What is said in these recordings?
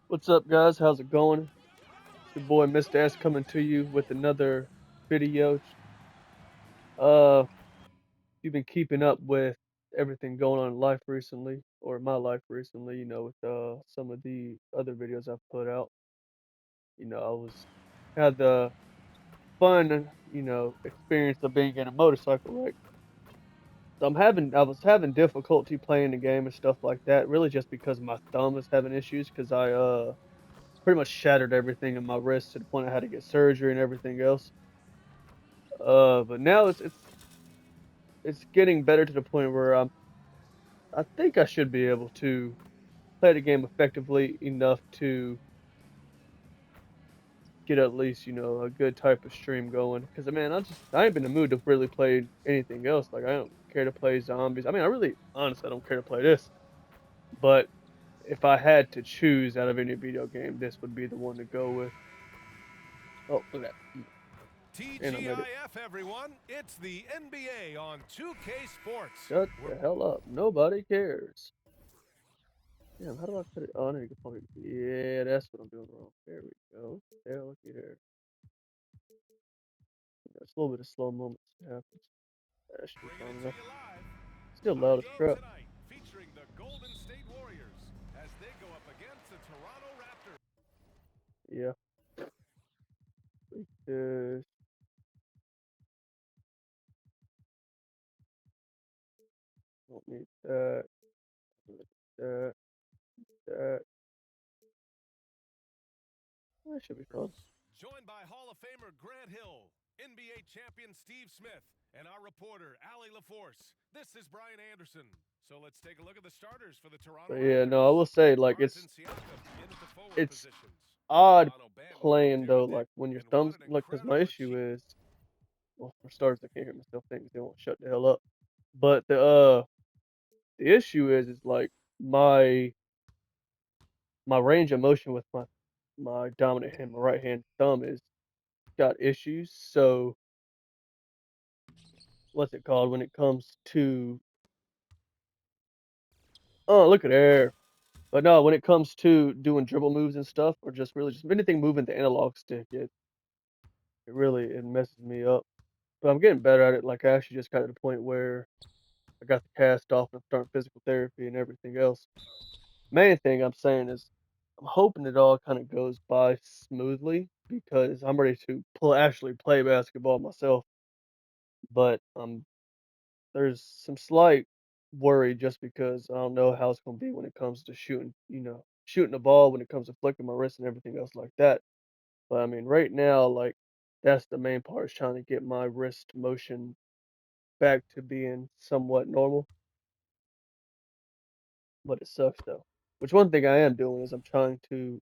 What's up, guys? How's it going? It's your boy Mr. S coming to you with another video. If you've been keeping up with everything going on in life recently, or my life recently, with some of the other videos I've put out. I had the fun, experience of being in a motorcycle wreck. So I was having difficulty playing the game and stuff like that, really just because my thumb was having issues because I pretty much shattered everything in my wrist to the point I had to get surgery and everything else. But now it's getting better to the point where I think I should be able to play the game effectively enough to get at least, a good type of stream going. Cause man, I ain't been in the mood to really play anything else. Like I don't care to play zombies. I mean, I really honestly I don't care to play this. But if I had to choose out of any video game, this would be the one to go with. Oh, look at that. And I made it. TGIF, everyone. It's the NBA on 2K Sports. Shut the hell up. Nobody cares. Damn, how do I put it? Oh, I need to probably. Yeah, that's what I'm doing wrong. There we go. There, looky there. It's a little bit of slow moments that happens. That should be Bringing fine it to enough. you live. Still Our loud as game crap. tonight featuring the Golden State Warriors as they go up against the Toronto Raptors. Yeah. Like this. Don't need that. That. That. That should be fun. Joined by Hall of Famer Grant Hill, NBA champion Steve Smith, and our reporter Allie LaForce. This is Brian Anderson. So let's take a look at the starters for the But Toronto yeah, Raptors. no, I will say like Barnes and Siakam in at the forward it's positions. odd Toronto Bam along with playing though. Jared Like Dick. when your And what thumbs an like, cause my incredible issue achievement. is, well, for starters, I can't hear myself think 'cause they won't shut the hell up. But the issue is like my my range of motion with my dominant hand, my right hand thumb is got issues. So what's it called when it comes to oh look at there. But no, when it comes to doing dribble moves and stuff, or just really just anything moving the analog stick, it messes me up. But I'm getting better at it. Like I actually just got to the point where I got the cast off and I'm starting physical therapy and everything else. Main thing I'm saying is I'm hoping it all kind of goes by smoothly because I'm ready to actually play basketball myself. But there's some slight worry just because I don't know how it's gonna be when it comes to shooting, shooting the ball, when it comes to flicking my wrist and everything else like that. But I mean, right now, like that's the main part is trying to get my wrist motion back to being somewhat normal. But it sucks though. Which one thing I am doing is I'm trying to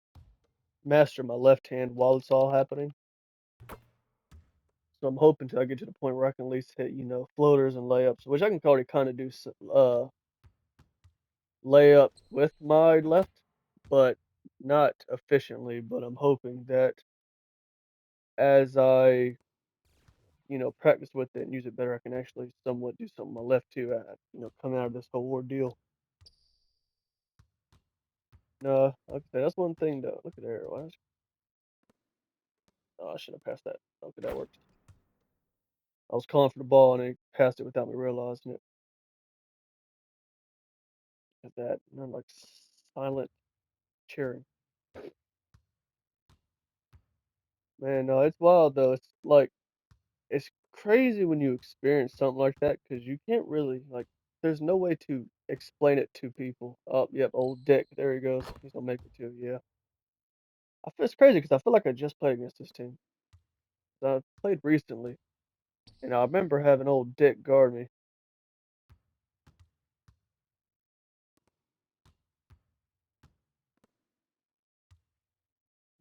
master my left hand while it's all happening. So I'm hoping till I get to the point where I can at least hit, floaters and layups, which I can already kind of do layups with my left, but not efficiently. But I'm hoping that as I, practice with it and use it better, I can actually somewhat do something with my left too. Coming out of this whole ordeal. No, like I said, that's one thing though. Look at there. Oh, I should have passed that. Okay, that works. I was calling for the ball and they passed it without me realizing it. At that, and I'm like silent cheering. Man, no, it's wild though. It's like it's crazy when you experience something like that because you can't really like. There's no way to explain it to people. Oh, yep, old Dick. There he goes. He's gonna make it too. Yeah, I feel it's crazy because I feel like I just played against this team. I played recently, and I remember having old Dick guard me.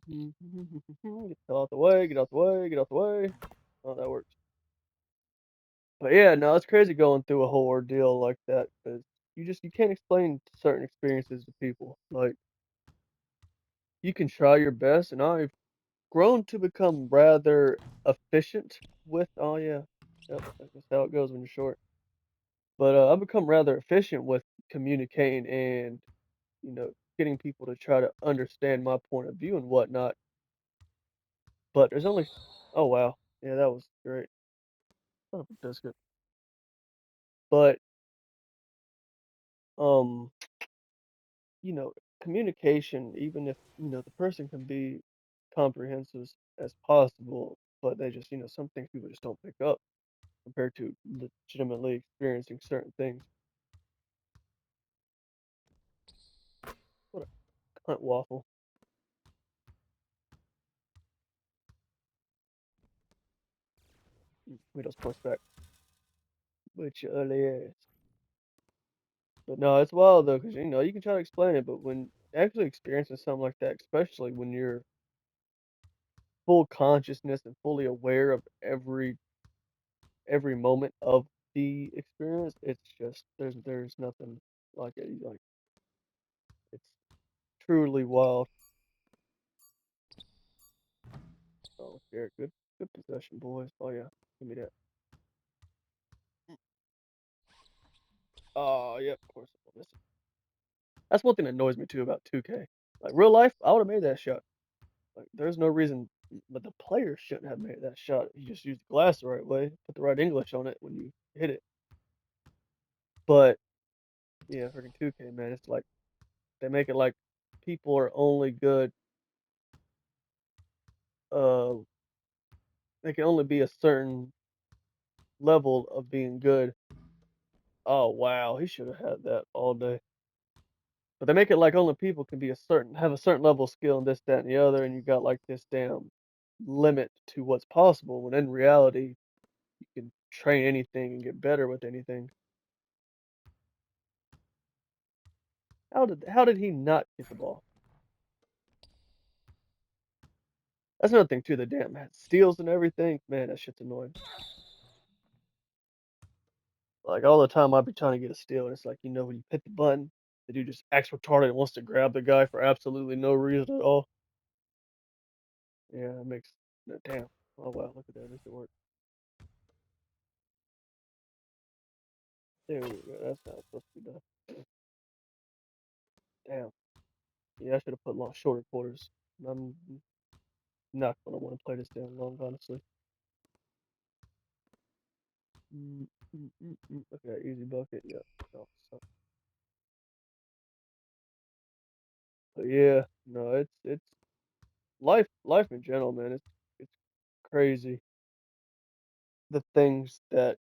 Get the hell out the way. Get out the way. Get out the way. Oh, that works. But yeah, no, it's crazy going through a whole ordeal like that because you can't explain certain experiences to people. Like you can try your best, and I've grown to become rather efficient with. Oh yeah, yep, that's just how it goes when you're short. But I've become rather efficient with communicating and getting people to try to understand my point of view and whatnot. But there's only oh wow, yeah, that was great. Son of a biscuit. But um, you know, communication, even if the person can be comprehensive as possible, but they just some things people just don't pick up compared to legitimately experiencing certain things. What a cunt waffle. Wait, those punch back. With your ugly ass. But no, it's wild though, because you can try to explain it, but when actually experiencing something like that, especially when you're full consciousness and fully aware of every moment of the experience, it's just there's nothing like it. Like it's truly wild. Oh, yeah, good possession, boys. Oh yeah, give me that. Oh yeah, of course. I miss it. That's one thing that annoys me too about 2K. Like real life, I would have made that shot. Like there's no reason, but the player shouldn't have made that shot. You just use the glass the right way, put the right English on it when you hit it. But yeah, freaking 2K, man, it's like they make it like people are only good. Uh, they can only be a certain level of being good. Oh wow, he should have had that all day. But they make it like only people can be have a certain level of skill in this, that, and the other, and you got like this damn limit to what's possible. When in reality, you can train anything and get better with anything. How did he not get the ball? That's another thing too. The damn steals and everything. Man, that shit's annoying. Like all the time, I'd be trying to get a steal, and it's like when you hit the button, the dude just acts retarded and wants to grab the guy for absolutely no reason at all. Yeah, it makes no, damn. Oh wow, look at that. At least it worked. There we go. That's how it's supposed to be done. Damn. Yeah, I should have put long shorter quarters. I'm not gonna want to play this damn long, honestly. Okay, easy bucket. Yep. Oh, so, but yeah, no, it's life in general, man. It's crazy the things that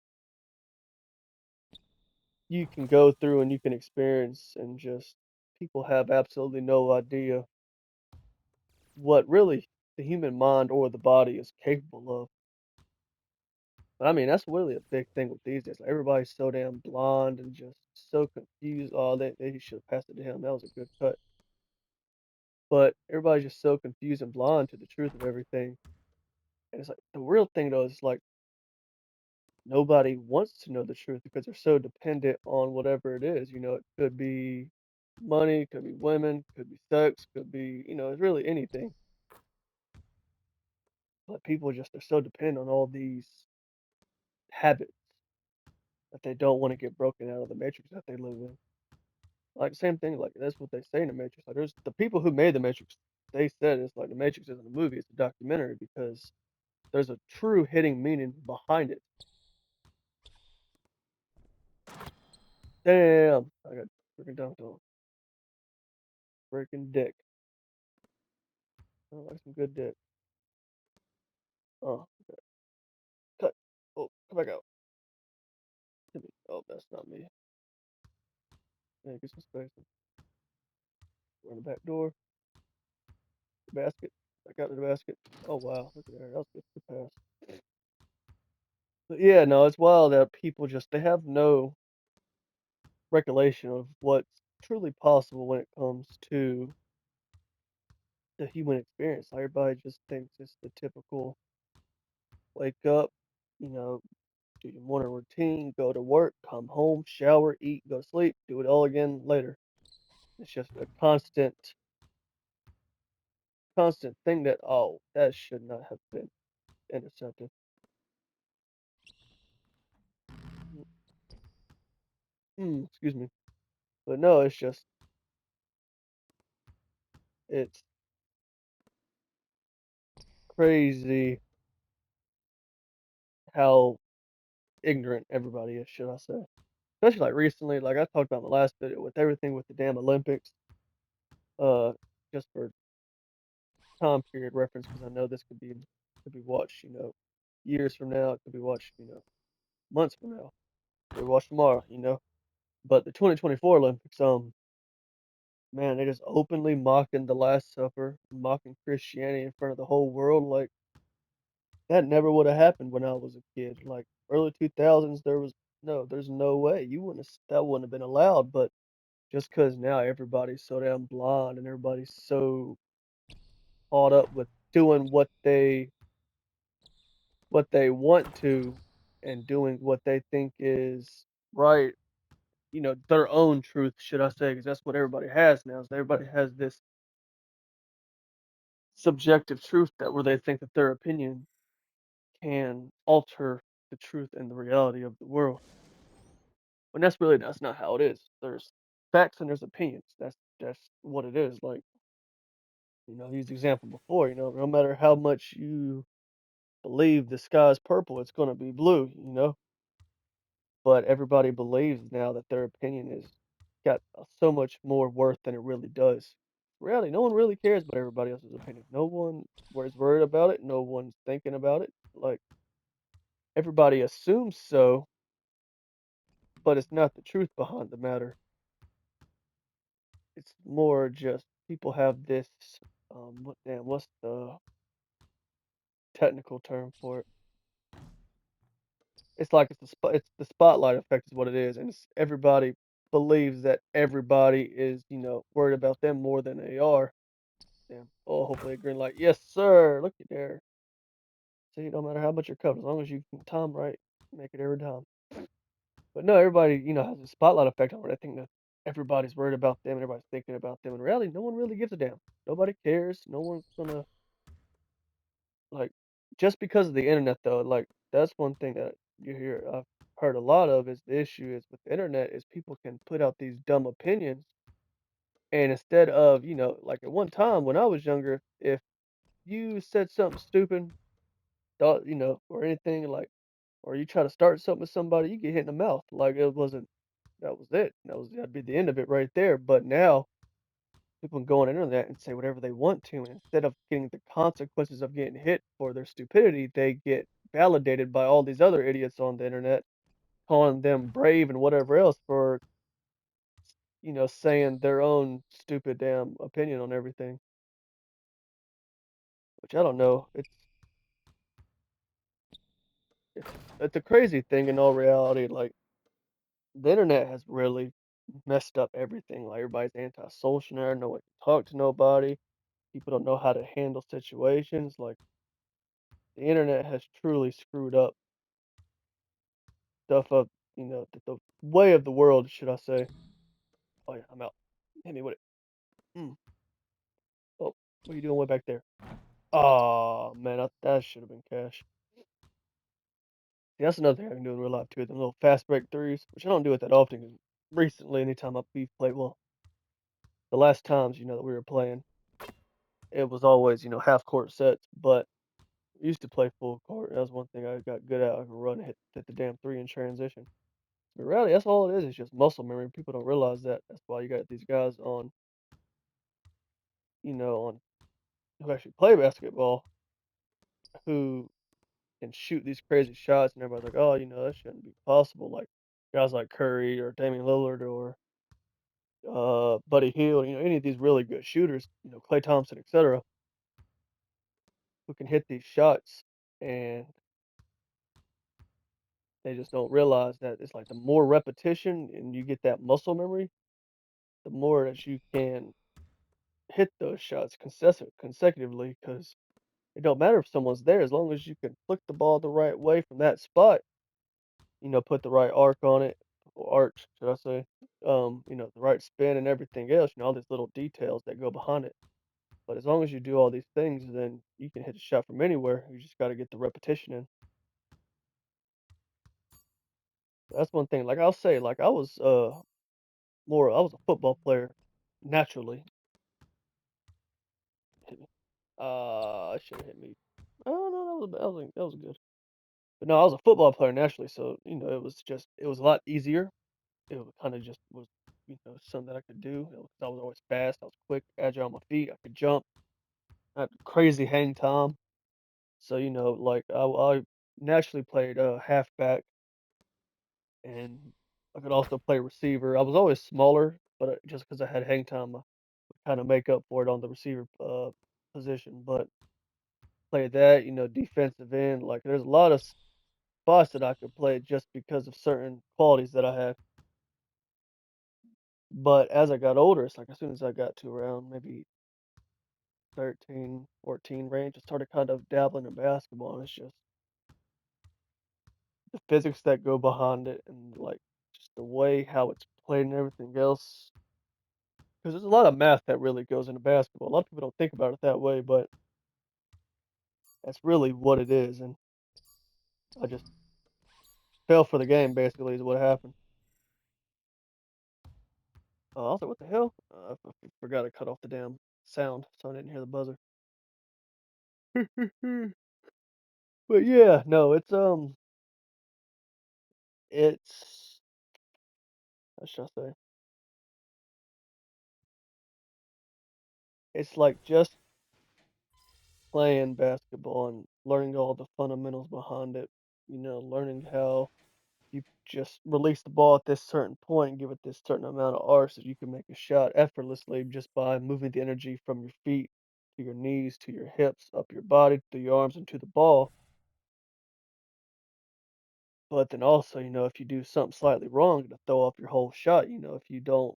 you can go through and you can experience, and just people have absolutely no idea what really the human mind or the body is capable of. But I mean, that's really a big thing with these days. Like, everybody's so damn blonde and just so confused. Oh, they should have passed it to him. That was a good cut. But everybody's just so confused and blind to the truth of everything. And it's like the real thing though is like nobody wants to know the truth because they're so dependent on whatever it is. It could be money, could be women, could be sex, could be, it's really anything. But people just are so dependent on all these habits that they don't want to get broken out of the matrix that they live in. Like same thing, like that's what they say in the Matrix. Like there's the people who made the Matrix, they said it's like the Matrix isn't a movie, it's a documentary because there's a true hidden meaning behind it. Damn, I got freaking dunked on. Freaking dick. I like some good dick. Oh, cut. Oh, come back out. Hit me. Oh, that's not me. Yeah, get some space. Run the back door. The basket. Back out to the basket. Oh wow, look at that. That was a good pass. But yeah, no, it's wild that people just they have no recollection of what's truly possible when it comes to the human experience. Everybody just thinks it's the typical wake up, you know, do your morning routine, go to work, come home, shower, eat, go to sleep, do it all again later. It's just a constant thing that that should not have been intercepted. Excuse me. But no, it's just It's crazy how ignorant everybody is, should I say. Especially, like, recently, like I talked about in the last video with everything with the damn Olympics, uh, just for time period reference, because I know this could be watched, years from now, it could be watched, months from now, it could be watched tomorrow. But the 2024 Olympics, man, they just openly mocking the Last Supper, mocking Christianity in front of the whole world, like, that never would have happened when I was a kid. Like, early 2000s, there's no way. That wouldn't have been allowed, but just because now everybody's so damn blind and everybody's so caught up with doing what they want to and doing what they think is right, their own truth, should I say? Because that's what everybody has now. Is everybody has this subjective truth that where they think that their opinion can alter the truth and the reality of the world. When that's not how it is. There's facts and there's opinions. That's what it is. Like, I used the example before, no matter how much you believe the sky's purple, it's gonna be blue. But everybody believes now that their opinion is got so much more worth than it really does. Reality, no one really cares about everybody else's opinion. No one is worried about it. No one's thinking about it. Like, everybody assumes so, but it's not the truth behind the matter. It's more just people have this, what's the technical term for it? It's like it's the spotlight effect is what it is, and everybody believes that everybody is, worried about them more than they are. Damn. Oh, hopefully a green light. Yes, sir. Look at there. See, no matter how much you're covered, as long as you can time right, make it every time. But no, everybody, has a spotlight effect on it. I think that everybody's worried about them and everybody's thinking about them. In reality, no one really gives a damn. Nobody cares. No one's gonna like just because of the internet though, like that's one thing that I've heard a lot of is the issue is with the internet is people can put out these dumb opinions and instead of, like at one time when I was younger, if you said something stupid, thought, or anything like or you try to start something with somebody, you get hit in the mouth. Like it wasn't that was it. That'd be the end of it right there. But now people can go on the internet and say whatever they want to, and instead of getting the consequences of getting hit for their stupidity, they get validated by all these other idiots on the internet, calling them brave and whatever else for, saying their own stupid damn opinion on everything. Which I don't know. It's a crazy thing in all reality. Like the internet has really messed up everything. Like everybody's antisocial now, no one can talk to nobody. People don't know how to handle situations. Like the internet has truly screwed up stuff up, the way of the world, should I say. Oh yeah, I'm out. Hit me with it. Oh, what are you doing way back there? Oh man, that should have been cash. See, that's another thing I can do in real life too. Them little fast break threes, which I don't do it that often. 'Cause recently, anytime we've played, well, the last times that we were playing, it was always half court sets. But I used to play full court. That was one thing I got good at. I could run and hit the damn three in transition. But really, that's all it is. It's just muscle memory. People don't realize that. That's why you got these guys on who actually play basketball who can shoot these crazy shots, and everybody's like, "Oh, that shouldn't be possible." Like guys like Curry or Damian Lillard or Buddy Hield, any of these really good shooters, Klay Thompson, etc., who can hit these shots, and they just don't realize that it's like the more repetition and you get that muscle memory, the more that you can hit those shots consecutively. Because it don't matter if someone's there as long as you can flick the ball the right way from that spot. Put the right arc on it, or arch, should I say? The right spin and everything else. All these little details that go behind it. But as long as you do all these things, then you can hit a shot from anywhere. You just got to get the repetition in. That's one thing. Like I'll say, like I was a football player naturally, It should have hit me. Oh no, that was good. But no, I was a football player naturally, so it was a lot easier. It kind of just was something that I could do. 'Cause I was always fast, I was quick, agile on my feet, I could jump, I had crazy hang time. So like I naturally played halfback, and I could also play receiver. I was always smaller, but just because I had hang time, I would kind of make up for it on the receiver position. But played that, defensive end. Like there's a lot of spots that I could play just because of certain qualities that I had. But as I got older, it's like as soon as I got to around maybe 13, 14 range, I started kind of dabbling in basketball, and it's just the physics that go behind it, and like just the way how it's played and everything else. Because there's a lot of math that really goes into basketball. A lot of people don't think about it that way, but that's really what it is. And I just fell for the game, basically, is what happened. I was like, what the hell? I forgot to cut off the damn sound, so I didn't hear the buzzer. But yeah, no, it's how should I say? It's like just playing basketball and learning all the fundamentals behind it. Learning how you just release the ball at this certain point and give it this certain amount of arc so you can make a shot effortlessly just by moving the energy from your feet to your knees to your hips, up your body, through your arms, and to the ball. But then also, if you do something slightly wrong, it'll throw off your whole shot. If you don't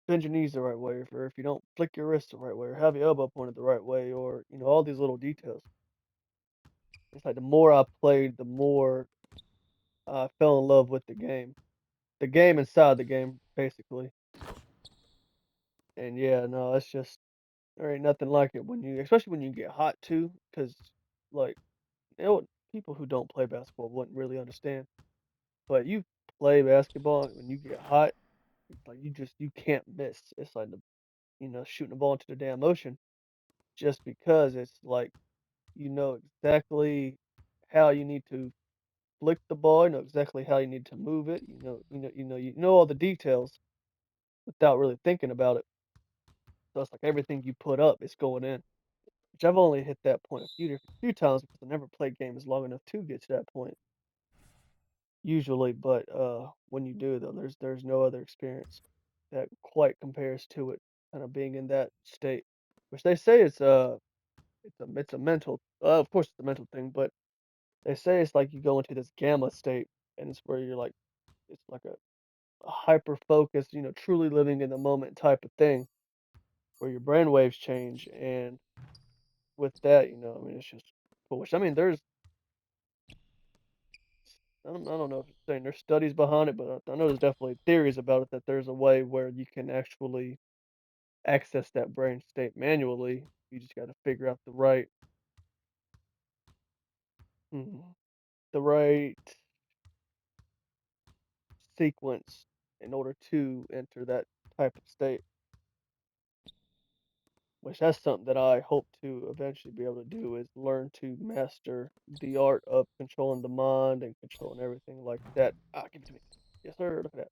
bend your knees the right way, or if you don't flick your wrist the right way, or have your elbow pointed the right way, or all these little details. It's like the more I played, the more I fell in love with the game inside the game, basically. And yeah, no, it's just there ain't nothing like it especially when you get hot too, because like people who don't play basketball wouldn't really understand. But you play basketball when you get hot, it's like you can't miss. It's like shooting a ball into the damn ocean just because it's like you know exactly how you need to flick the ball, you know exactly how you need to move it, you know all the details without really thinking about it. So it's like everything you put up is going in. Which I've only hit that point a few times because I never played games long enough to get to that point usually, but, when you do though, there's no other experience that quite compares to it, kinda being in that state, which they say it's a mental of course it's a mental thing, but they say it's like you go into this gamma state, and it's where you're like it's like a hyper focus, truly living in the moment type of thing, where your brain waves change, and with that, I mean, it's just cool, which I mean, I don't know if it's saying there's studies behind it, but I know there's definitely theories about it that there's a way where you can actually access that brain state manually. You just got to figure out mhm, the right sequence in order to enter that type of state. Which that's something that I hope to eventually be able to do is learn to master the art of controlling the mind and controlling everything like that. Give it to me. Yes, sir. Look at that.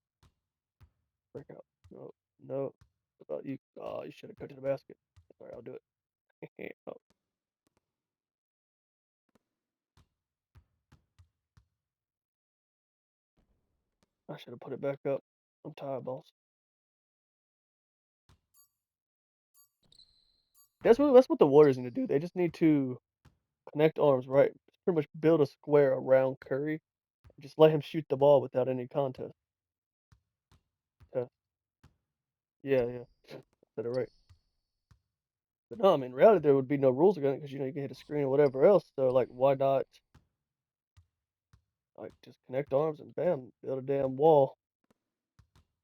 Break out. No, no. What about you? Oh, you should have cooked in the basket. Sorry, I'll do it. Oh, I should have put it back up. I'm tired, boss. That's what the Warriors need to do. They just need to connect arms, right? Pretty much build a square around Curry. Just let him shoot the ball without any contest. Yeah, yeah, yeah. Said it right. But no, I mean, in reality, there would be no rules against it because you can hit a screen or whatever else. So like, why not like just connect arms and bam, build a damn wall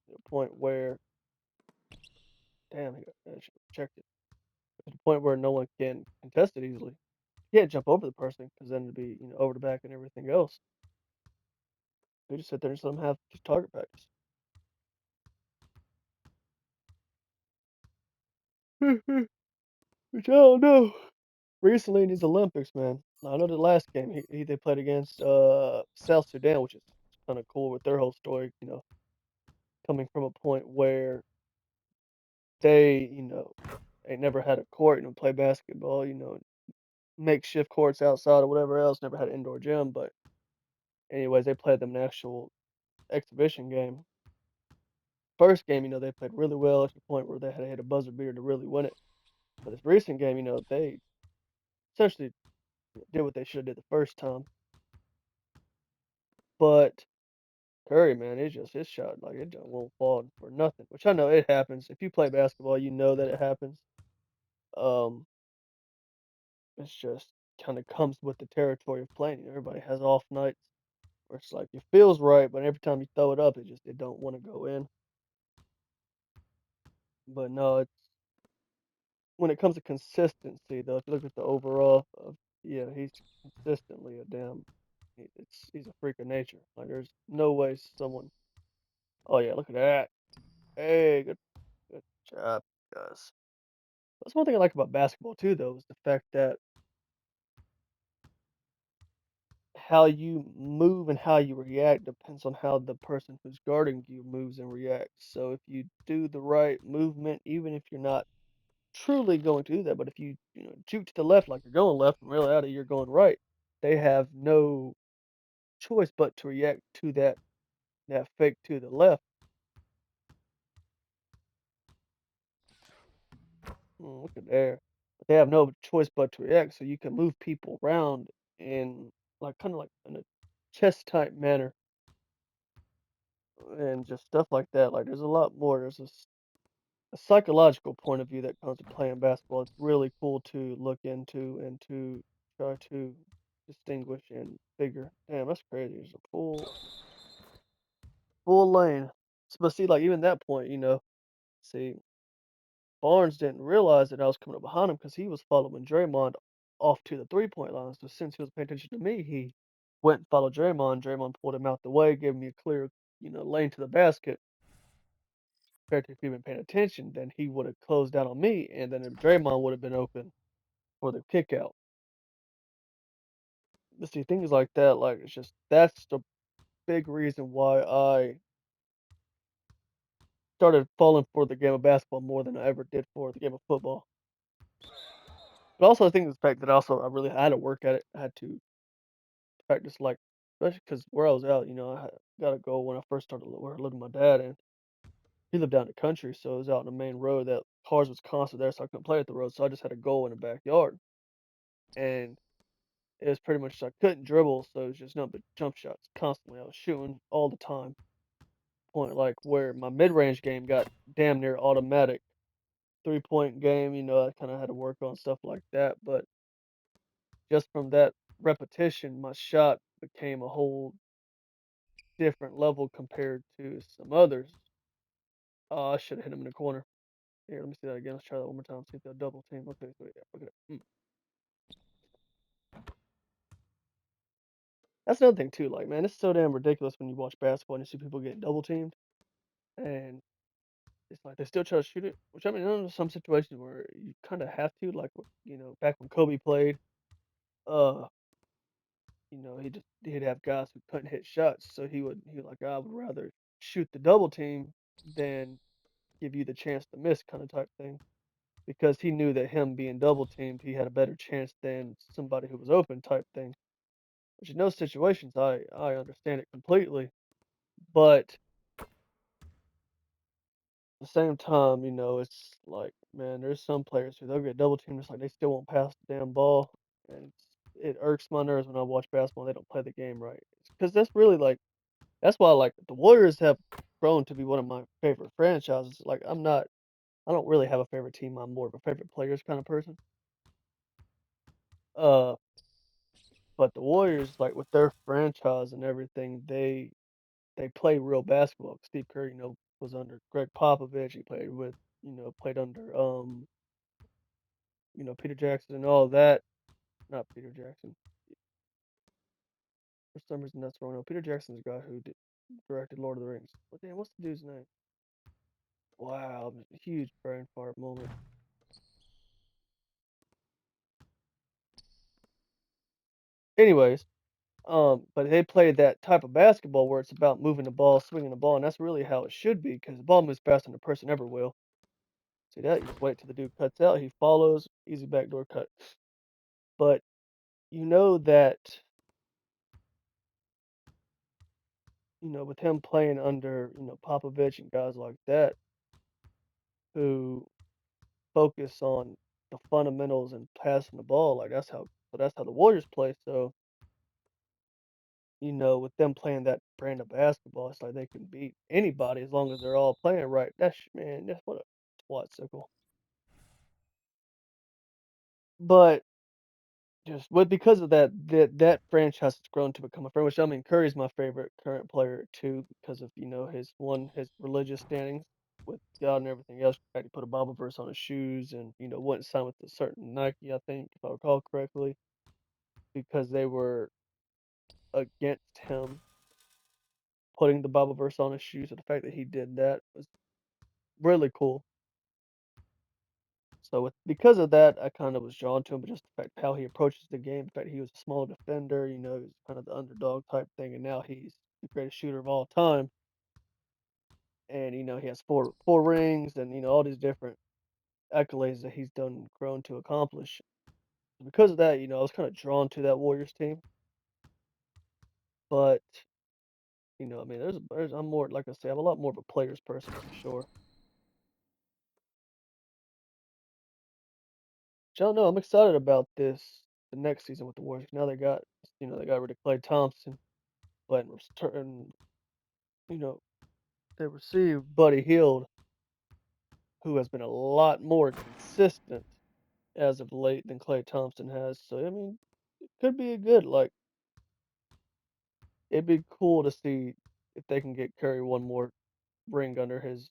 to the point where damn, I should have checked it. To the point where no one can contest it easily. You can't jump over the person because then it'd be over the back and everything else. They just sit there and let them have just target practice. Which I don't know. Recently in these Olympics, man. I know the last game they played against South Sudan, which is kind of cool with their whole story, coming from a point where they, ain't never had a court, play basketball, makeshift courts outside or whatever else, never had an indoor gym, but anyways, they played them an actual exhibition game. First game, they played really well to the point where they had to hit a buzzer beater to really win it. But this recent game, they essentially did what they should have did the first time. But Curry, man, it's just his shot, like it just won't fall for nothing. Which I know it happens. If you play basketball, you know that it happens. Um, it's just kind of comes with the territory of playing. Everybody has off nights where it's like it feels right, but every time you throw it up, it don't want to go in. But no, it's when it comes to consistency, though. If you look at the overall, yeah, he's consistently a damn. He's a freak of nature. Like there's no way someone. Oh yeah, look at that. Hey, good job, guys. That's one thing I like about basketball too, though, is the fact that how you move and how you react depends on how the person who's guarding you moves and reacts. So if you do the right movement, even if you're not truly going to do that, but if you shoot to the left like you're going left, and reality you're going right, they have no choice but to react to that fake to the left. Look at there. But they have no choice but to react, so you can move people around in like kind of like in a chess type manner and just stuff like that. Like there's a lot more. There's a psychological point of view that comes to playing basketball. It's really cool to look into and to try to distinguish and figure. Damn, that's crazy. There's a full lane. But see, like even that point, see, Barnes didn't realize that I was coming up behind him because he was following Draymond off to the 3-point line. So since he was paying attention to me, he went and followed Draymond. Draymond pulled him out the way, gave me a clear, lane to the basket. Compared to if he'd been paying attention, then he would have closed down on me, and then Draymond would have been open for the kick out. But see, things like that, like it's just that's the big reason why I started falling for the game of basketball more than I ever did for the game of football. But also, I think the fact that I really had to work at it. I had to practice, like, especially because where I was out, got to go when I first started where I lived with my dad, and he lived out in the country, so it was out on the main road that cars was constant there, so I couldn't play at the road, so I just had to go in the backyard, and it was pretty much I couldn't dribble, so it was just nothing but jump shots constantly. I was shooting all the time, point like where my mid range game got damn near automatic. 3-point game, I kind of had to work on stuff like that, but just from that repetition, my shot became a whole different level compared to some others. Oh, I should have hit him in the corner. Here, let me see that again. Let's try that one more time. See if they'll double team. Okay, so yeah, look at that. That's another thing too. Like, man, it's so damn ridiculous when you watch basketball and you see people getting double teamed, and it's like they still try to shoot it. Which I mean, there's some situations where you kind of have to, like, back when Kobe played, uh, he'd have guys who couldn't hit shots, so he like I would rather shoot the double team than give you the chance to miss kind of type thing. Because he knew that him being double teamed, he had a better chance than somebody who was open type thing. Which in those situations, I understand it completely. But at the same time, it's like, man, there's some players who they'll get double teamed, it's like they still won't pass the damn ball, and it irks my nerves when I watch basketball. And they don't play the game right because that's really like that's why like the Warriors have grown to be one of my favorite franchises. Like I don't really have a favorite team. I'm more of a favorite players kind of person. Uh, But the Warriors, like, with their franchise and everything, they play real basketball. Steve Kerr, was under Greg Popovich. He played under Peter Jackson and all that. Not Peter Jackson. For some reason, that's wrong. No, Peter Jackson's the guy who directed Lord of the Rings. What damn? What's the dude's name? Wow, huge brain fart moment. anyways, but they play that type of basketball where it's about moving the ball, swinging the ball, and that's really how it should be because the ball moves faster than a person ever will. See that? You just wait till the dude cuts out, he follows, easy backdoor cut. But you know that, with him playing under, Popovich and guys like that who focus on the fundamentals and passing the ball, like that's how the Warriors play. So, with them playing that brand of basketball, it's like they can beat anybody as long as they're all playing right. Man, that's what a twat sickle. But just because of that franchise has grown to become a friend, which I mean Curry's my favorite current player too because of his religious standings with God and everything else. In fact, he put a Bible verse on his shoes and wouldn't sign with a certain Nike, I think, if I recall correctly, because they were against him putting the Bible verse on his shoes. And the fact that he did that was really cool. So because of that, I kind of was drawn to him, but just the fact how he approaches the game, the fact he was a small defender, he was kind of the underdog type thing, and now he's the greatest shooter of all time, and he has four rings, and all these different accolades that he's done grown to accomplish. Because of that, I was kind of drawn to that Warriors team, but I mean, I'm more like I say, I'm a lot more of a players person for sure. So I don't know, I'm excited about the next season with the Warriors. Now they got rid of Klay Thompson, but in return, you know, they received Buddy Hield, who has been a lot more consistent as of late than Klay Thompson has. So I mean, it could be a good it'd be cool to see if they can get Curry one more ring under his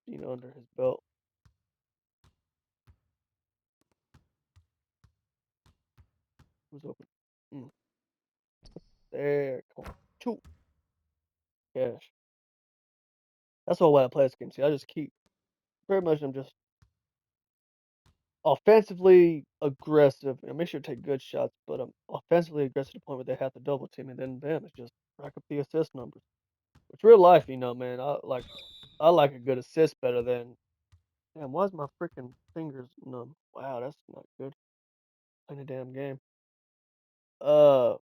belt. Who's open? Mm, there, come on, two cash. That's all why I play this game. See, I just keep pretty much. I'm just offensively aggressive. I make sure to take good shots, but I'm offensively aggressive to the point where they have to double team, and then bam, it's just rack up the assist numbers. Which real life, man, I like a good assist better than damn, why is my freaking fingers numb? Wow, that's not good. Playing a damn game. Uh,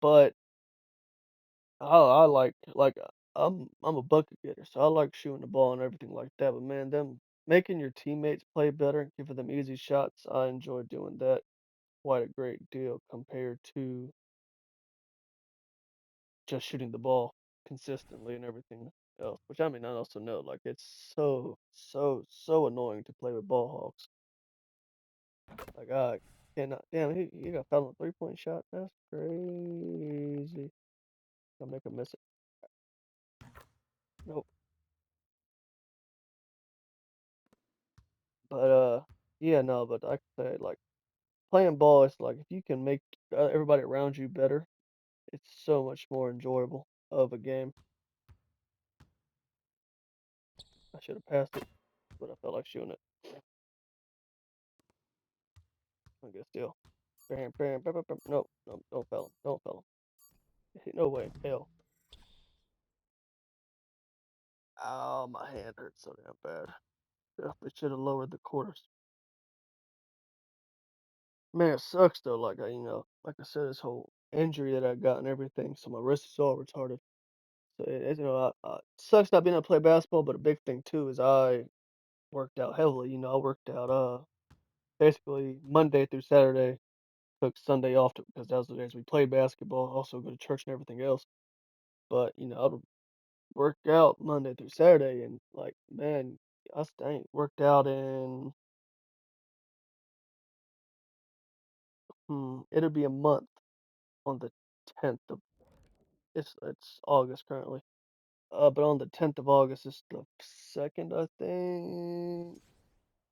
but I'm a bucket getter, so I like shooting the ball and everything like that. But man, them making your teammates play better, giving them easy shots, I enjoy doing that quite a great deal compared to just shooting the ball consistently and everything else. Which I mean, I also know like it's so so so annoying to play with ball hawks. Like I cannot. Damn, he got fouled on a 3-point shot. That's crazy. Gonna make him miss it. Nope. But yeah, no. But I could say like playing ball is like if you can make everybody around you better, it's so much more enjoyable of a game. I should have passed it, but I felt like shooting it. I guess still. Bam, bam, bam, bam, bam. No, no, don't foul him. Don't foul him. No way. Hell. Ow, my hand hurts so damn bad. Definitely should have lowered the quarters. Man, it sucks though. Like I said, this whole injury that I got and everything. So my wrist is all retarded. So sucks not being able to play basketball. But a big thing too is I worked out heavily. I worked out basically Monday through Saturday. Took Sunday off because that was the days we played basketball. Also go to church and everything else. But I would work out Monday through Saturday and like man, I stank. Worked out in it'll be a month on the 10th of it's August currently. But on the 10th of August is the second, I think.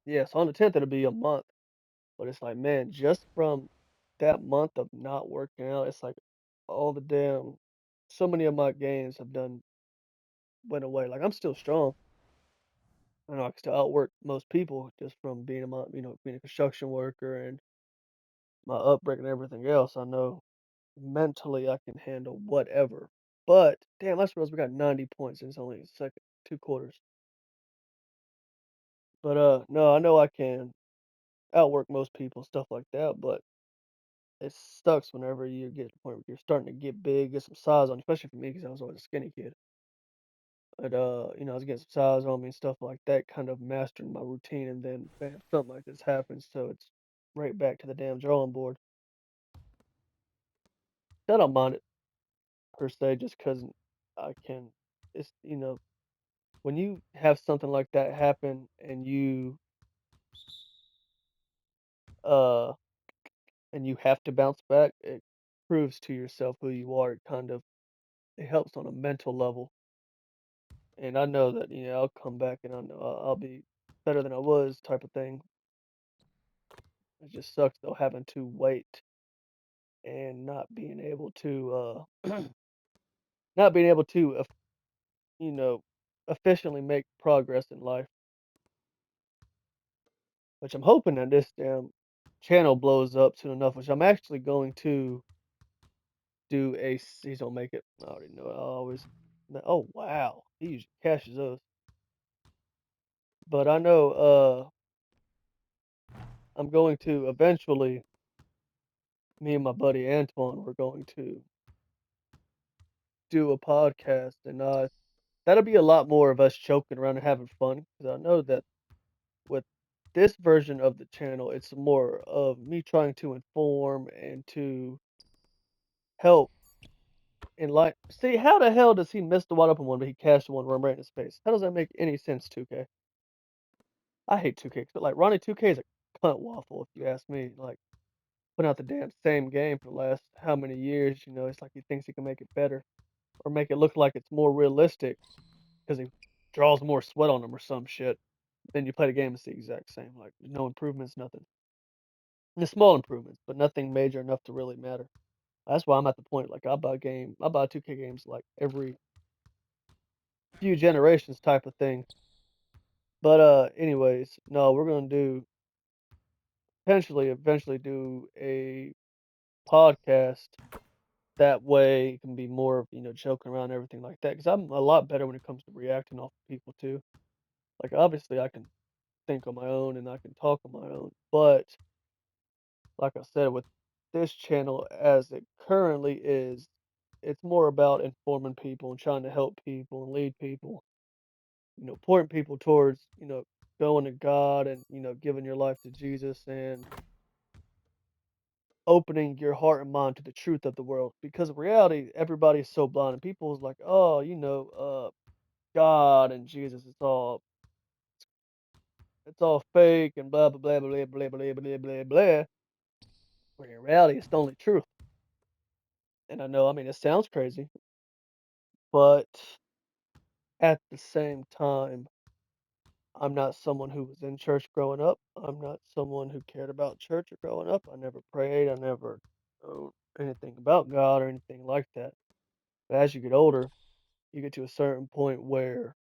Yeah, so on the 10th it'll be a month. But it's like, man, just from that month of not working out, it's like all the damn so many of my gains have done went away. Like I'm still strong. I know I can still outwork most people just from being a construction worker and my upbringing and everything else. I know, mentally I can handle whatever. But damn, I just realized we got 90 points and it's only the second 2 quarters. But no, I know I can outwork most people, stuff like that. But it sucks whenever you get to the point where you're starting to get big, get some size on, you, especially for me because I was always a skinny kid. But I was getting some size on me and stuff like that, kind of mastering my routine, and then bam, something like this happens. So it's right back to the damn drawing board. I don't mind it per se, just because I can. It's when you have something like that happen uh and you have to bounce back, it proves to yourself who you are. It helps on a mental level. And I know that, I'll come back and I know I'll be better than I was type of thing. It just sucks though having to wait and not being able to you know efficiently make progress in life, which I'm hoping that this damn channel blows up soon enough, which I'm actually going to do he's gonna make it. I already know it. I always oh wow. He usually cashes those. But I know I'm going to eventually me and my buddy Antoine we're going to do a podcast and that'll be a lot more of us joking around and having fun because I know that with this version of the channel it's more of me trying to inform and to help in life. See, how the hell does he miss the wide open one but he cashed the one right in his face? How does that make any sense, 2K? I hate 2K, but like Ronnie 2K is a cunt waffle if you ask me. Like putting out the damn same game for the last how many years? It's like he thinks he can make it better or make it look like it's more realistic because he draws more sweat on him or some shit. Then you play the game, it's the exact same. Like no improvements, nothing. And small improvements, but nothing major enough to really matter. That's why I'm at the point like I buy 2K games like every few generations type of thing. But anyways, no, we're gonna do potentially eventually do a podcast. That way it can be more of, joking around and everything like that. Because I'm a lot better when it comes to reacting off of people too. Like obviously I can think on my own and I can talk on my own. But like I said, with this channel as it currently is, it's more about informing people and trying to help people and lead people, pointing people towards, going to God and, giving your life to Jesus and opening your heart and mind to the truth of the world. Because in reality, everybody is so blind and people is like, oh, God and Jesus, it's all fake and blah blah blah blah blah blah blah blah blah. When in reality, it's the only truth. And I know, I mean, it sounds crazy, but at the same time, I'm not someone who was in church growing up. I'm not someone who cared about church growing up. I never prayed. I never know anything about God or anything like that. But as you get older, you get to a certain point where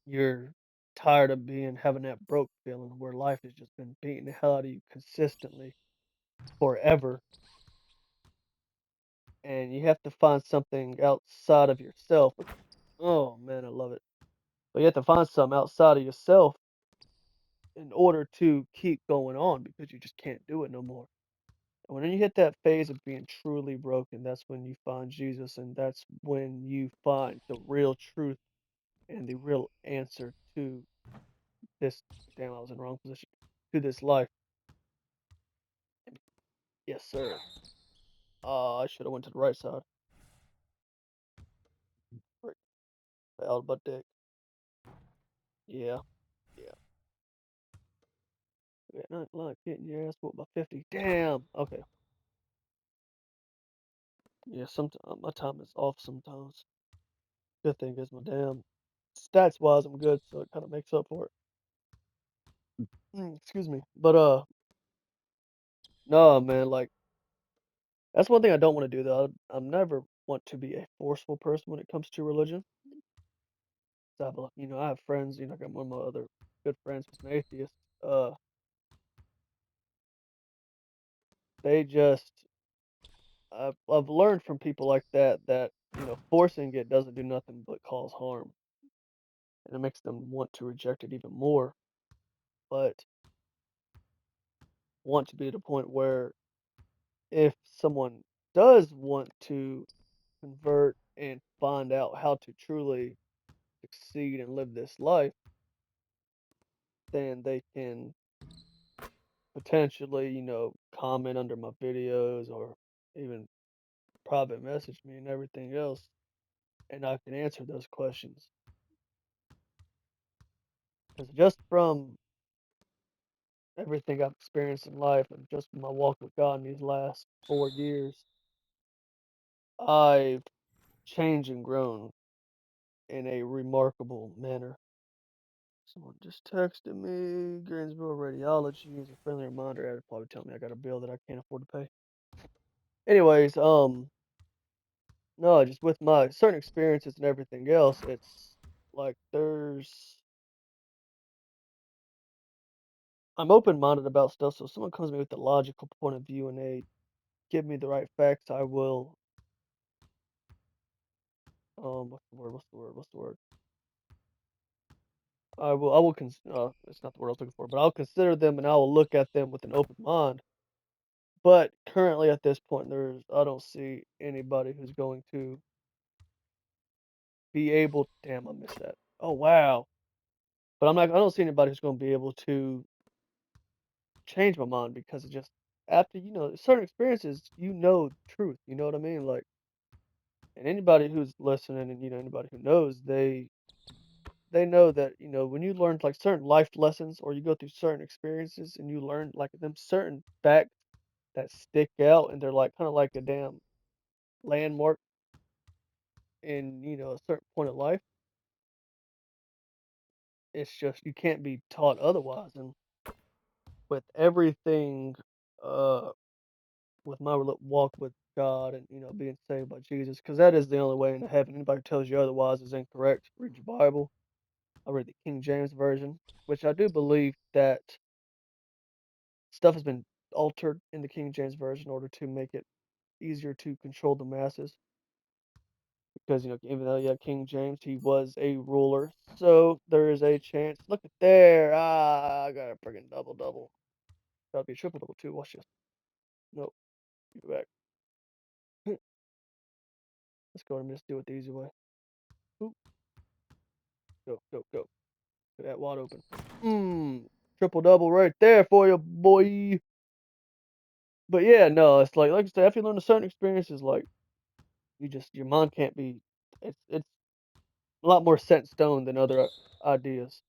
you're tired of having that broke feeling where life has just been beating the hell out of you consistently forever. And you have to find something outside of yourself. Oh man, I love it. But you have to find something outside of yourself in order to keep going on because you just can't do it no more. And when you hit that phase of being truly broken, that's when you find Jesus, and that's when you find the real truth and the real answer to this. Damn, I was in the wrong position. To this life. Yes, sir. I should have went to the right side. Frick, failed butt dick. Yeah, yeah. Yeah, not like getting your ass whooped by 50. Damn. Okay. Yeah, sometimes my time is off sometimes. Good thing is my damn stats wise I'm good, so it kind of makes up for it. Excuse me. But no, man, like that's one thing I don't want to do though. I'm never want to be a forceful person when it comes to religion. So I have friends. I got one of my other good friends who's an atheist. Uh, they just I've learned from people like that that, forcing it doesn't do nothing but cause harm, and it makes them want to reject it even more, but want to be at a point where if someone does want to convert and find out how to truly succeed and live this life, then they can potentially, comment under my videos or even private message me and everything else, and I can answer those questions. Because just from everything I've experienced in life and just my walk with God in these last 4 years, I've changed and grown in a remarkable manner. Someone just texted me. Greensboro Radiology is a friendly reminder. That'd probably tell me I got a bill that I can't afford to pay. Anyways, no, just with my certain experiences and everything else, it's like I'm open-minded about stuff. So if someone comes to me with a logical point of view and they give me the right facts, I will. What's the word? What's the word? What's the word? I will it's not the word I was looking for, but I'll consider them and I will look at them with an open mind. But currently at this point, I don't see anybody who's going to be able. Damn, I missed that. Oh wow! But I don't see anybody who's going to be able to change my mind because it just after certain experiences, truth. You know what I mean? Like, and anybody who's listening and anybody who knows, they know that when you learn like certain life lessons or you go through certain experiences and you learn like them certain facts that stick out and they're like kind of like a damn landmark in a certain point of life. It's just you can't be taught otherwise. And with everything, uh, with my walk with God and being saved by Jesus, because that is the only way into heaven. Anybody who tells you otherwise is incorrect. Read your Bible. I read the King James version, which I do believe that stuff has been altered in the King James version in order to make it easier to control the masses. Because even though you have King James, he was a ruler, so there is a chance. Look at there! Ah, I got a friggin' double double. Gotta be a triple double too. Watch this. Nope. Give it back. Let's go and just do it the easy way. Oop. Go, go, go. Get that wide open. Triple double right there for you, boy. But yeah, no, it's like I said, after you learn a certain experiences, like your mind can't be. It's a lot more set in stone than other ideas.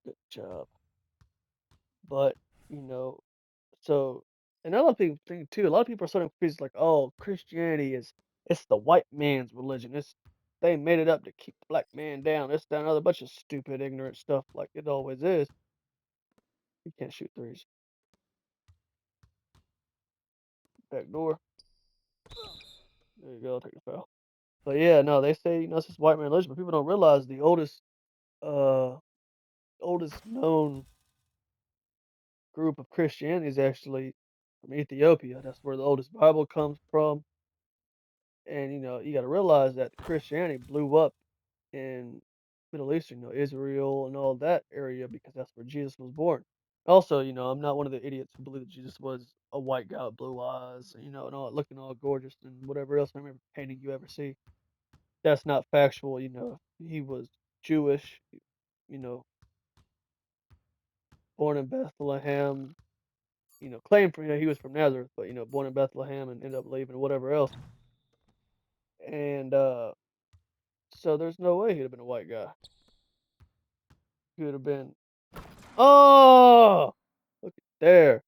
Good job. But you know, so and another thing too, a lot of people are starting to confuse like, oh, Christianity it's the white man's religion. They made it up to keep the black man down. This, that, and other bunch of stupid, ignorant stuff like it always is. You can't shoot threes. Back door. There you go, take the foul. But yeah, no, they say, it's just white man religion, but people don't realize the uh oldest known group of Christianity is actually from Ethiopia. That's where the oldest Bible comes from. And you got to realize that Christianity blew up in Middle Eastern, Israel and all that area because that's where Jesus was born. Also, I'm not one of the idiots who believe that Jesus was a white guy with blue eyes, and all looking all gorgeous and whatever else remember painting you ever see. That's not factual, He was Jewish, you know, born in Bethlehem, claimed for he was from Nazareth, but born in Bethlehem and ended up leaving or whatever else. And so there's no way he'd have been a white guy. He would have been oh look at there.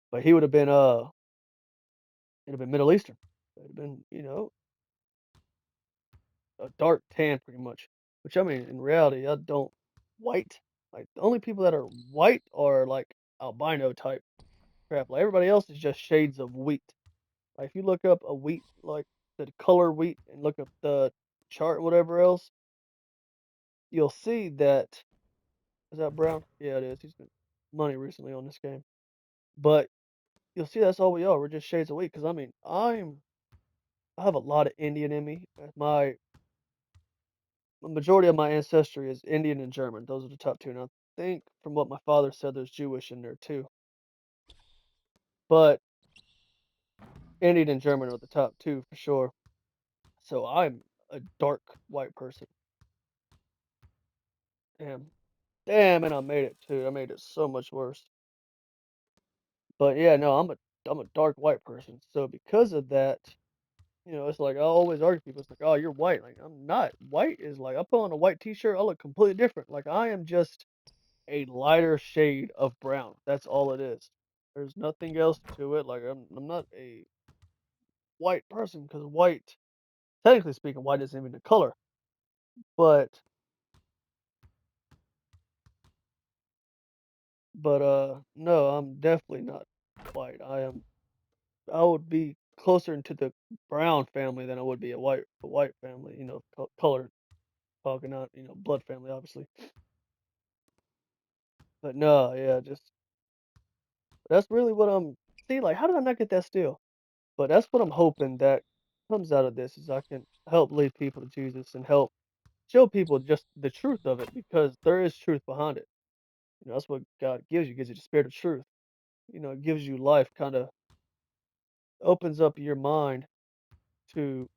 But he would have been it'd have been Middle Eastern. It'd have been, a dark tan pretty much. Which I mean in reality I don't white. Like the only people that are white are like albino type crap. Like everybody else is just shades of wheat. Like if you look up a wheat like the color wheat and look up the chart whatever else, you'll see that is that brown? Yeah, it is. He's been money recently on this game. But you'll see that's all we are. We're just shades of wheat. Cause I mean, I have a lot of Indian in me. My the majority of my ancestry is Indian and German. Those are the top 2, and I think from what my father said, there's Jewish in there too. But Indian and German are the top 2 for sure. So I'm a dark white person. Damn. Damn, and I made it too. I made it so much worse. But yeah, no, I'm a dark white person. So because of that, it's like I always argue people. It's like, oh, you're white. Like I'm not. White is like I put on a white T-shirt, I look completely different. Like I am just a lighter shade of brown. That's all it is. There's nothing else to it. Like I'm not a white person because white, technically speaking, white isn't even a color. But no, I'm definitely not white. I would be closer into the brown family than I would be a white family. Color talking, not blood family, obviously. But no, yeah, just that's really what I'm. See, like, how did I not get that still? But that's what I'm hoping that comes out of this is I can help lead people to Jesus and help show people just the truth of it because there is truth behind it. That's what God gives you the spirit of truth. It gives you life, kind of opens up your mind to.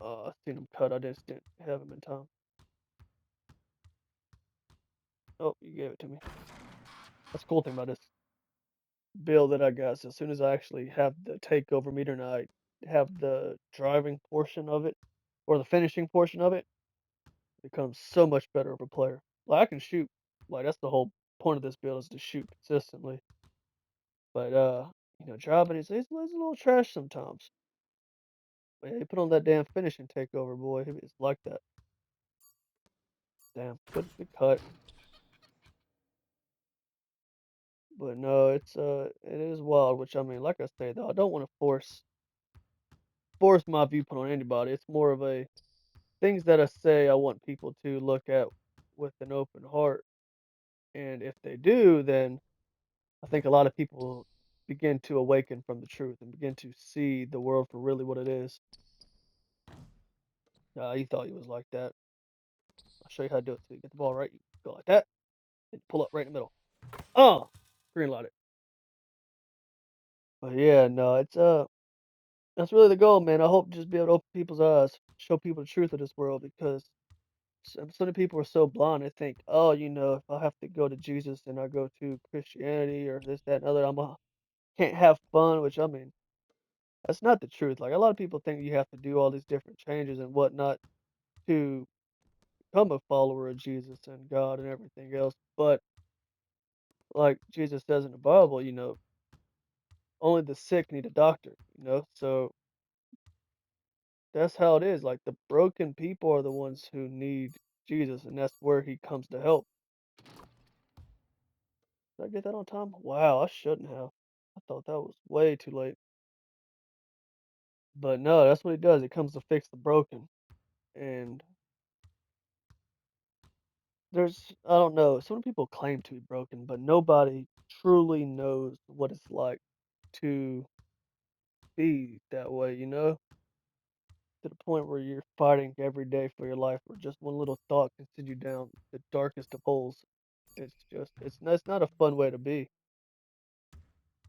I seen him cut. I just didn't have him in time. Oh, you gave it to me. That's the cool thing about this bill that I got. Is as soon as I actually have the takeover meter and I have the driving portion of it or the finishing portion of it, becomes so much better of a player. Like I can shoot. Like that's the whole point of this build is to shoot consistently. But driving is a little trash sometimes. But yeah, you put on that damn finishing takeover, boy. It's like that. Damn, good cut. But no, it is wild. Which I mean, like I say though, I don't want to force my viewpoint on anybody. It's more of a things that I say I want people to look at with an open heart. And if they do, then I think a lot of people begin to awaken from the truth and begin to see the world for really what it is. He thought he was like that. I'll show you how to do it. So you get the ball right, you go like that, and pull up right in the middle. Oh, green light it. But yeah, no, that's really the goal, man. I hope to just be able to open people's eyes, show people the truth of this world because so many people are so blind. They think, oh, if I have to go to Jesus and I go to Christianity or this, that, and other, can't have fun. Which I mean, that's not the truth. Like a lot of people think you have to do all these different changes and whatnot to become a follower of Jesus and God and everything else. But like Jesus says in the Bible, only the sick need a doctor. So that's how it is. Like the broken people are the ones who need Jesus, and that's where he comes to help. Did I get that on time? Wow, I shouldn't have. I thought that was way too late. But no, that's what he does. He comes to fix the broken. And I don't know, some people claim to be broken, but nobody truly knows what it's like to be that way, to the point where you're fighting every day for your life, where just one little thought can send you down the darkest of holes. It's not a fun way to be.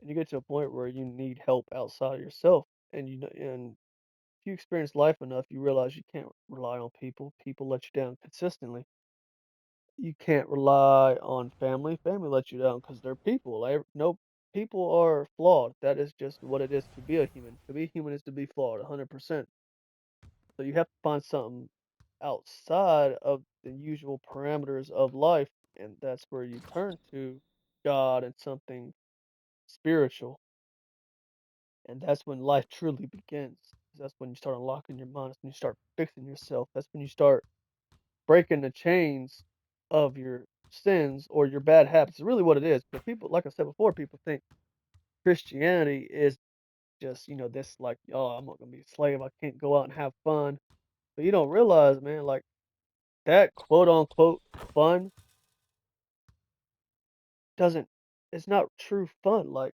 And you get to a point where you need help outside of yourself. And if you experience life enough, you realize you can't rely on people. People let you down consistently. You can't rely on family. Family lets you down because they're people. No, people are flawed. That is just what it is to be a human. To be human is to be flawed, 100%. So you have to find something outside of the usual parameters of life, and that's where you turn to God and something spiritual. And that's when life truly begins. That's when you start unlocking your mind. That's when you start fixing yourself. That's when you start breaking the chains of your sins or your bad habits. It's really what it is. Because people, like I said before, people think Christianity is just, this like, oh, I'm not gonna be a slave. I can't go out and have fun. But you don't realize, man, like that quote unquote fun doesn't it's not true fun. Like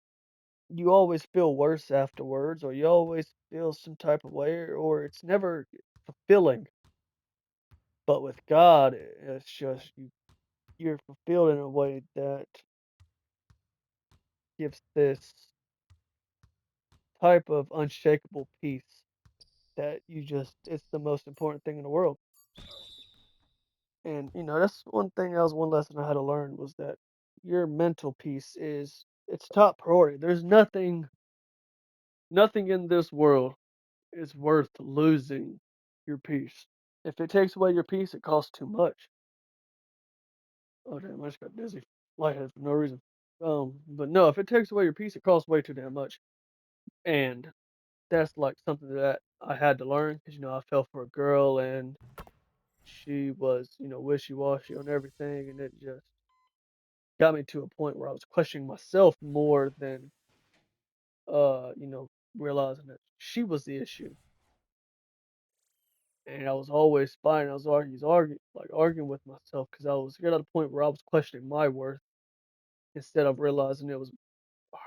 you always feel worse afterwards, or you always feel some type of way, or it's never fulfilling. But with God, it's just you're fulfilled in a way that gives this type of unshakable peace that you just it's the most important thing in the world. And that's one thing that was one lesson I had to learn was that your mental peace is it's top priority. There's nothing in this world is worth losing your peace. If it takes away your peace, it costs too much. Oh damn, I just got dizzy. Lightheaded for no reason. But no, if it takes away your peace, it costs way too damn much. And that's like something that I had to learn because I fell for a girl and she was, wishy washy on everything, and it just got me to a point where I was questioning myself more than realizing that she was the issue. And I was always fighting. I was arguing with myself because I was getting at a point where I was questioning my worth instead of realizing it was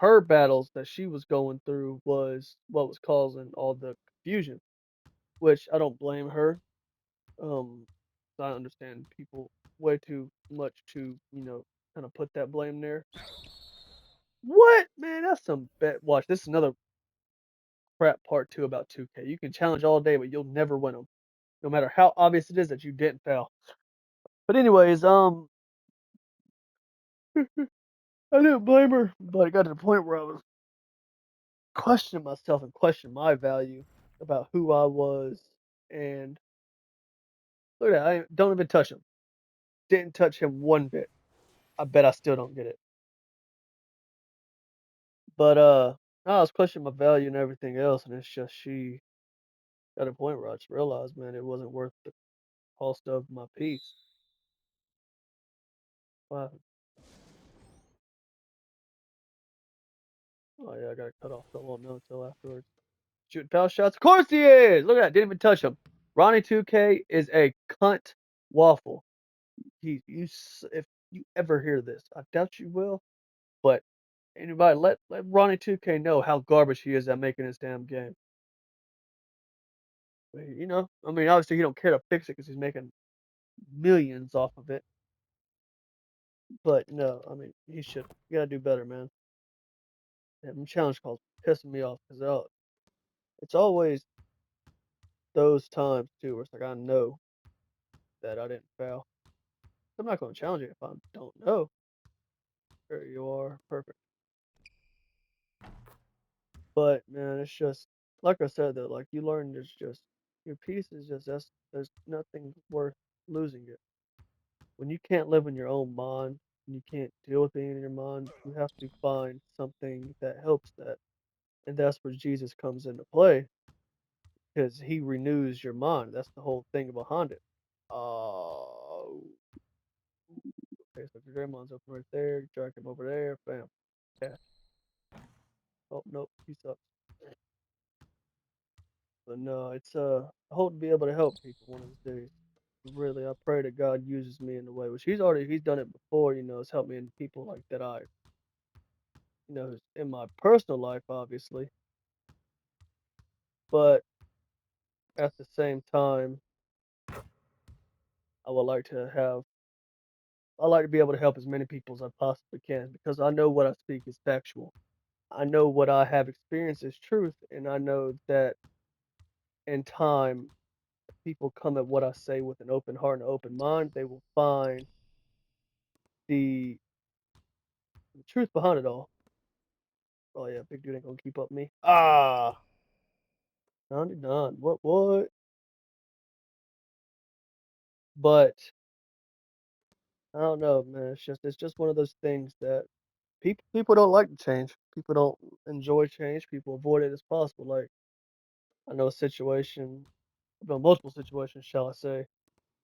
her battles that she was going through was what was causing all the confusion. Which I don't blame her. Um, I understand people way too much to kind of put that blame there. What man? That's some bet. Watch this is another crap part two about 2K. You can challenge all day, but you'll never win them, no matter how obvious it is that you didn't fail. But anyways, I didn't blame her, but it got to the point where I was questioning myself and questioning my value about who I was. And look at that, I don't even touch him. Didn't touch him one bit. I bet I still don't get it. But I was questioning my value and everything else, and it's just she got a point where I just realized, man, it wasn't worth the cost of my peace. Wow. Oh yeah, I got to cut off, so I won't know until afterwards. Shooting foul shots. Of course he is. Look at that. Didn't even touch him. Ronnie 2K is a cunt waffle. If you ever hear this, I doubt you will. But anybody, let Ronnie 2K know how garbage he is at making this damn game. I mean, obviously he don't care to fix it because he's making millions off of it. But no, I mean he should. You gotta do better, man. Them challenge calls pissing me off because it's always those times too where it's like I know that I didn't fail. I'm not gonna challenge it if I don't know. There you are, perfect. But man, it's just like I said though, like you learn there's just your peace is just that's there's nothing worth losing it. When you can't live in your own mind, and you can't deal with being in your mind, you have to find something that helps that. And that's where Jesus comes into play because he renews your mind. That's the whole thing behind it. Oh, okay, so your grandma's up right there, drag him over there, bam. Yeah. Oh nope, he sucks. But no, I hope to be able to help people one of these days. Really, I pray that God uses me in a way, which he's done it before, it's helped me in people like that in my personal life, obviously. But at the same time, I would like to have, I like to be able to help as many people as I possibly can because I know what I speak is factual. I know what I have experienced is truth, and I know that in time, people come at what I say with an open heart and an open mind, they will find the, the truth behind it all. Oh yeah, big dude ain't gonna keep up with me. Ah, 99. What? But I don't know, man. It's just one of those things that people don't like to change. People don't enjoy change. People avoid it as possible. Like I know a situation, well, multiple situations, shall I say,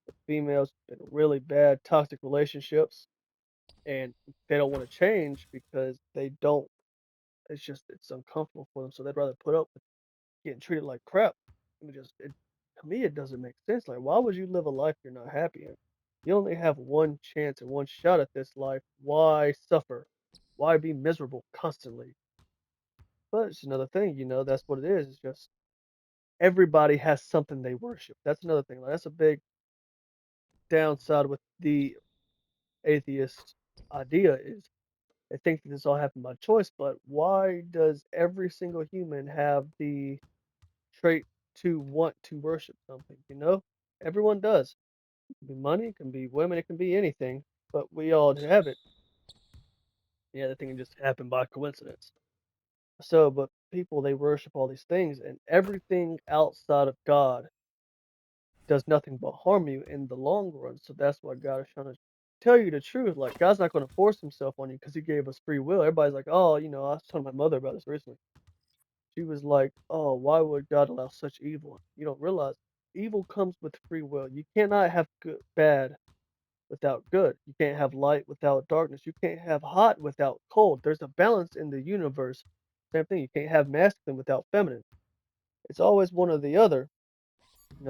with females in really bad toxic relationships, and they don't want to change because they don't. It's uncomfortable for them, so they'd rather put up with getting treated like crap. To me, it doesn't make sense. Like, why would you live a life you're not happy in? You only have one chance and one shot at this life. Why suffer? Why be miserable constantly? But it's another thing, that's what it is. It's just everybody has something they worship. That's another thing. Like, that's a big downside with the atheist idea is they think that this all happened by choice, but why does every single human have the trait to want to worship something, you know? Everyone does. It can be money, it can be women, it can be anything, but we all have it. Yeah, the thing can just happen by coincidence. So, but people, they worship all these things, and everything outside of God does nothing but harm you in the long run. So that's why God is trying to tell you the truth. Like, God's not going to force himself on you because he gave us free will. Everybody's like, oh, I was telling my mother about this recently. She was like, oh, why would God allow such evil? You don't realize evil comes with free will. You cannot have bad without good. You can't have light without darkness. You can't have hot without cold. There's a balance in the universe. Same thing. You can't have masculine without feminine. It's always one or the other.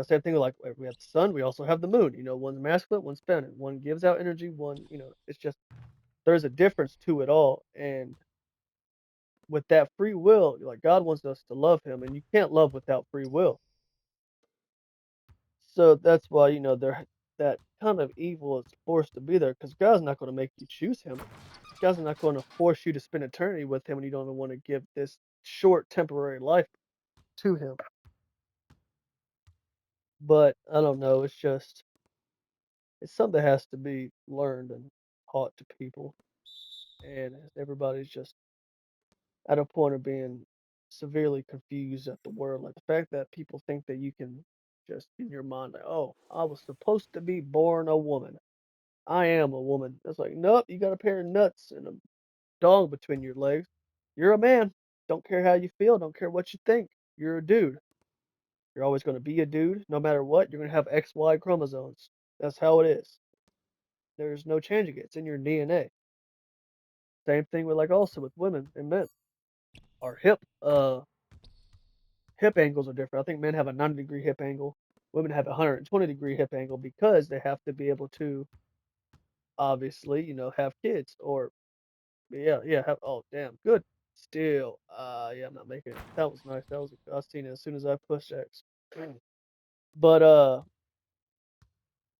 Same thing like we have the sun, we also have the moon. One's masculine, one's feminine. One gives out energy, one, it's just there's a difference to it all. And with that free will, like God wants us to love him, and you can't love without free will. So that's why, there that kind of evil is forced to be there because God's not going to make you choose him. God's not going to force you to spend eternity with him and you don't want to give this short temporary life to him. But I don't know, it's something that has to be learned and taught to people. And everybody's just at a point of being severely confused at the world. Like the fact that people think that you can just in your mind, like, oh, I was supposed to be born a woman. I am a woman. It's like, nope, you got a pair of nuts and a dong between your legs. You're a man. Don't care how you feel. Don't care what you think. You're a dude. You're always going to be a dude. No matter what, you're going to have XY chromosomes. That's how it is. There's no changing it. It's in your DNA. Same thing with like also with women and men. Our hip angles are different. I think men have a 90-degree hip angle. Women have a 120-degree hip angle because they have to be able to obviously, have kids or yeah, yeah, have oh damn, good. Still, yeah, I'm not making it. That was nice. I seen it as soon as I pushed X. Mm. But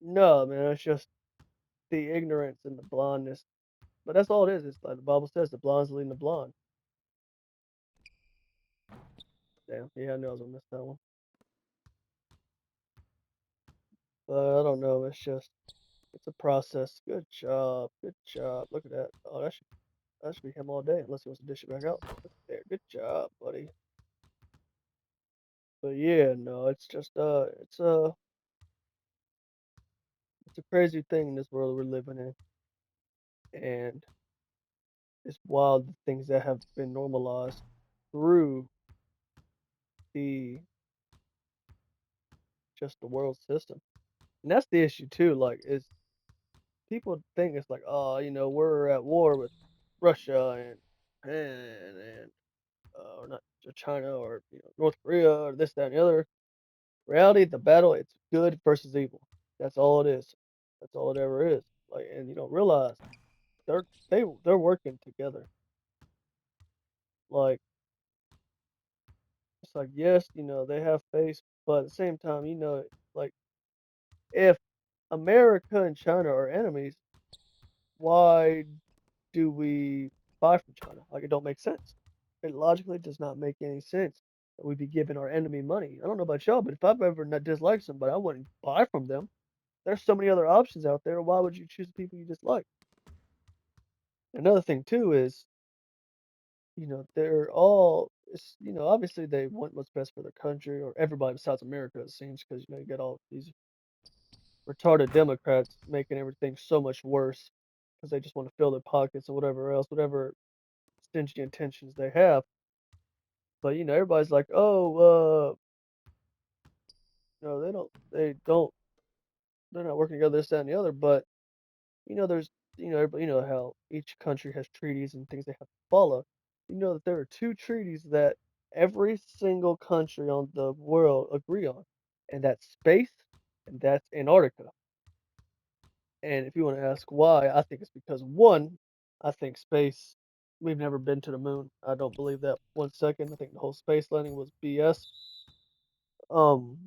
no, man, it's just the ignorance and the blindness. But that's all it is. It's like the Bible says, the blind's leading the blind. Damn, yeah, I knew I was gonna miss that one. But I don't know. It's a process. Good job. Good job. Look at that. Oh, that should be him all day unless he wants to dish it back out. Look there. Good job, buddy. But yeah, no, it's a crazy thing in this world we're living in. And it's wild the things that have been normalized through the just the world system. And that's the issue too. Like is people think it's like, oh, we're at war with Russia and Japan and or not China or North Korea or this, that, and the other. Reality, the battle, it's good versus evil. That's all it is. That's all it ever is. Like, and you don't realize they're working together. Like, it's like yes, they have face, but at the same time, like if America and China are enemies, why do we buy from China? Like, it don't make sense. It logically does not make any sense that we'd be giving our enemy money. I don't know about y'all, but if I've ever not disliked somebody, I wouldn't buy from them. There's so many other options out there. Why would you choose the people you dislike? Another thing too is, they're all, obviously they want what's best for their country or everybody besides America, it seems, because you get all these retarded Democrats making everything so much worse because they just want to fill their pockets or whatever else, whatever stingy intentions they have. But everybody's like, oh, no, they're not working together, this, that, and the other. But there's, everybody, how each country has treaties and things they have to follow. You know that there are two treaties that every single country on the world agree on, and that's space and that's Antarctica. And if you want to ask why, I think it's because one, I think space. we've never been to the moon. I don't believe that 1 second. I think the whole space landing was BS. Um,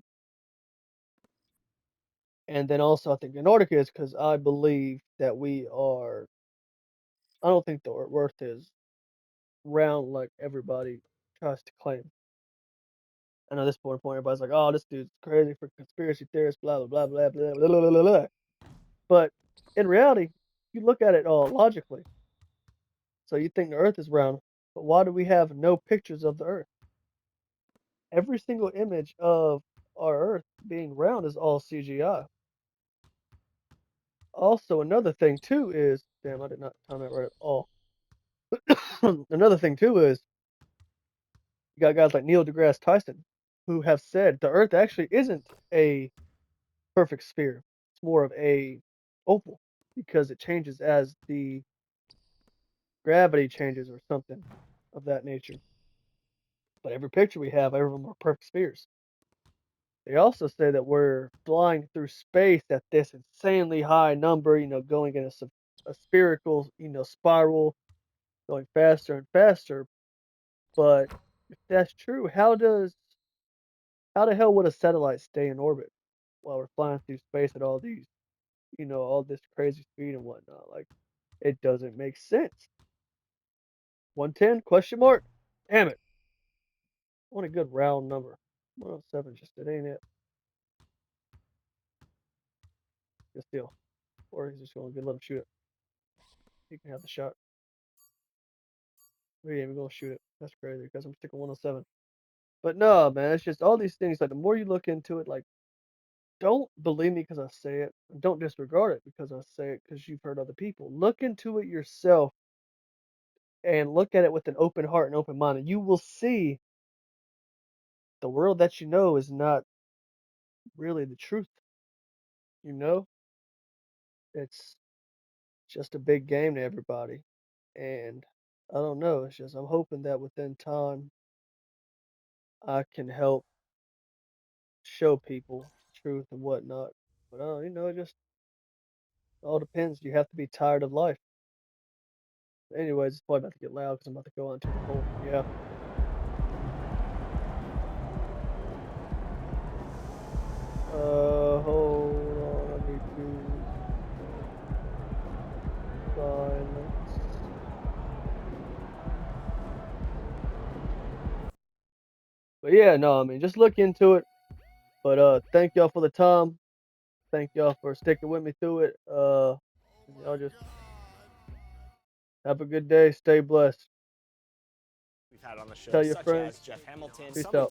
and then also I think Antarctica is because I believe that we are. I don't think the Earth is round like everybody tries to claim. I know this point, everybody's like, "Oh, this dude's crazy for conspiracy theorists." Blah blah blah blah blah blah blah blah. Blah. But in reality, you look at it all logically. So you think the Earth is round, but why do we have no pictures of the Earth? Every single image of our Earth being round is all CGI. Also, another thing too is, damn, I did not time that right at all. Another thing too is, you got guys like Neil deGrasse Tyson, who have said the Earth actually isn't a perfect sphere. It's more of a oval because it changes as the gravity changes or something of that nature. But every picture we have, every of them are perfect spheres. They also say that we're flying through space at this insanely high number, going in a spherical, spiral, going faster and faster. But if that's true, how the hell would a satellite stay in orbit while we're flying through space at all these, all this crazy speed and whatnot? Like, it doesn't make sense. 110? Question mark? Damn it. I want a good round number. 107 just it ain't it. Good deal. Or he's just going to let him shoot it. He can have the shot. We ain't even gonna shoot it. That's crazy because I'm sticking 107. But no, man, it's just all these things. Like the more you look into it, like don't believe me because I say it. Don't disregard it because I say it because you've heard other people. Look into it yourself and look at it with an open heart and open mind, and you will see the world that you know is not really the truth. You know, it's just a big game to everybody, and I don't know. It's just I'm hoping that within time I can help show people truth and whatnot. But it just all depends. You have to be tired of life. Anyways, it's probably about to get loud because I'm about to go onto the whole. Yeah. Hold on. I need to silence. But yeah, no, I mean, just look into it. But thank y'all for the time. Thank y'all for sticking with me through it. Y'all just have a good day. Stay blessed. We've had on the show, Tell your such friends. as Jeff Hamilton. Peace out.